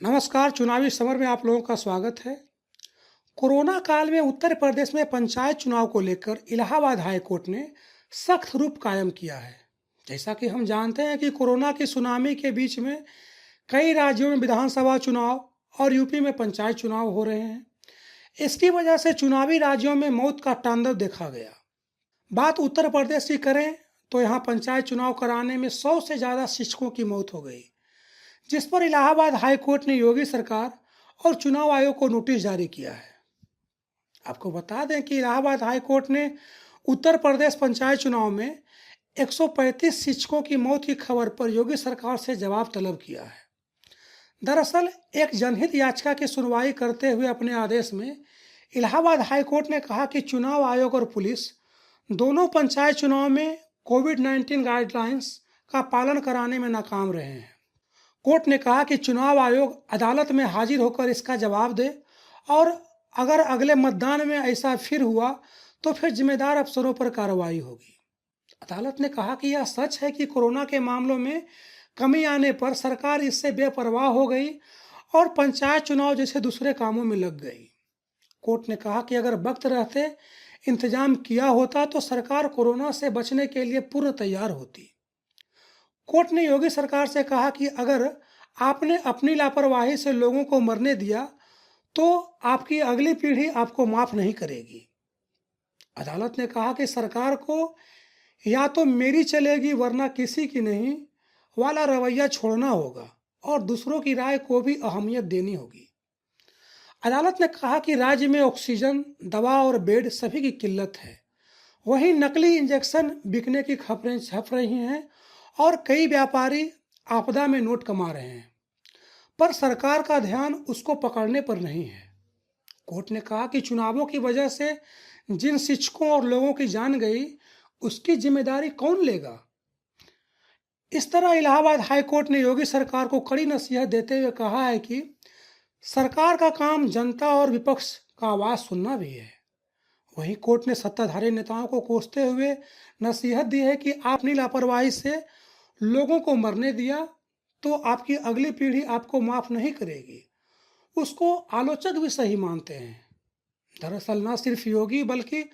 नमस्कार। चुनावी समर में आप लोगों का स्वागत है। कोरोना काल में उत्तर प्रदेश में पंचायत चुनाव को लेकर इलाहाबाद हाई कोर्ट ने सख्त रूप कायम किया है। जैसा कि हम जानते हैं कि कोरोना की सुनामी के बीच में कई राज्यों में विधानसभा चुनाव और यूपी में पंचायत चुनाव हो रहे हैं। इसकी वजह से चुनावी राज्यों में मौत का तांडव देखा गया। बात उत्तर प्रदेश की करें तो यहाँ पंचायत चुनाव कराने में 100 से ज़्यादा शिक्षकों की मौत हो गई, जिस पर इलाहाबाद हाई कोर्ट ने योगी सरकार और चुनाव आयोग को नोटिस जारी किया है। आपको बता दें कि इलाहाबाद हाई कोर्ट ने उत्तर प्रदेश पंचायत चुनाव में 135 शिक्षकों की मौत की खबर पर योगी सरकार से जवाब तलब किया है। दरअसल एक जनहित याचिका की सुनवाई करते हुए अपने आदेश में इलाहाबाद हाई कोर्ट ने कहा कि चुनाव आयोग और पुलिस दोनों पंचायत चुनाव में कोविड-19 गाइडलाइंस का पालन कराने में नाकाम रहे हैं। कोर्ट ने कहा कि चुनाव आयोग अदालत में हाजिर होकर इसका जवाब दे और अगर अगले मतदान में ऐसा फिर हुआ तो फिर जिम्मेदार अफसरों पर कार्रवाई होगी। अदालत ने कहा कि यह सच है कि कोरोना के मामलों में कमी आने पर सरकार इससे बेपरवाह हो गई और पंचायत चुनाव जैसे दूसरे कामों में लग गई। कोर्ट ने कहा कि अगर वक्त रहते इंतजाम किया होता तो सरकार कोरोना से बचने के लिए पूर्ण तैयार होती। कोर्ट ने योगी सरकार से कहा कि अगर आपने अपनी लापरवाही से लोगों को मरने दिया तो आपकी अगली पीढ़ी आपको माफ नहीं करेगी। अदालत ने कहा कि सरकार को या तो मेरी चलेगी वरना किसी की नहीं वाला रवैया छोड़ना होगा और दूसरों की राय को भी अहमियत देनी होगी। अदालत ने कहा कि राज्य में ऑक्सीजन, दवा और बेड सभी की किल्लत है। वहीं नकली इंजेक्शन बिकने की खबरें छप रही हैं और कई व्यापारी आपदा में नोट कमा रहे हैं, पर सरकार का ध्यान उसको पकड़ने पर नहीं है। कोर्ट ने कहा कि चुनावों की वजह से जिन शिक्षकों और लोगों की जान गई उसकी जिम्मेदारी कौन लेगा। इस तरह इलाहाबाद हाई कोर्ट ने योगी सरकार को कड़ी नसीहत देते हुए कहा है कि सरकार का काम जनता और विपक्ष का आवाज सुनना भी है। वहीं कोर्ट ने सत्ताधारी नेताओं को कोसते हुए नसीहत दी है कि आपने लापरवाही से लोगों को मरने दिया तो आपकी अगली पीढ़ी आपको माफ नहीं करेगी। उसको आलोचक भी सही मानते हैं। दरअसल न सिर्फ योगी बल्कि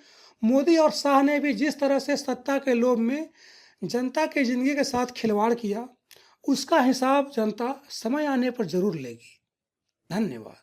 मोदी और शाह ने भी जिस तरह से सत्ता के लोभ में जनता की जिंदगी के साथ खिलवाड़ किया, उसका हिसाब जनता समय आने पर जरूर लेगी। धन्यवाद।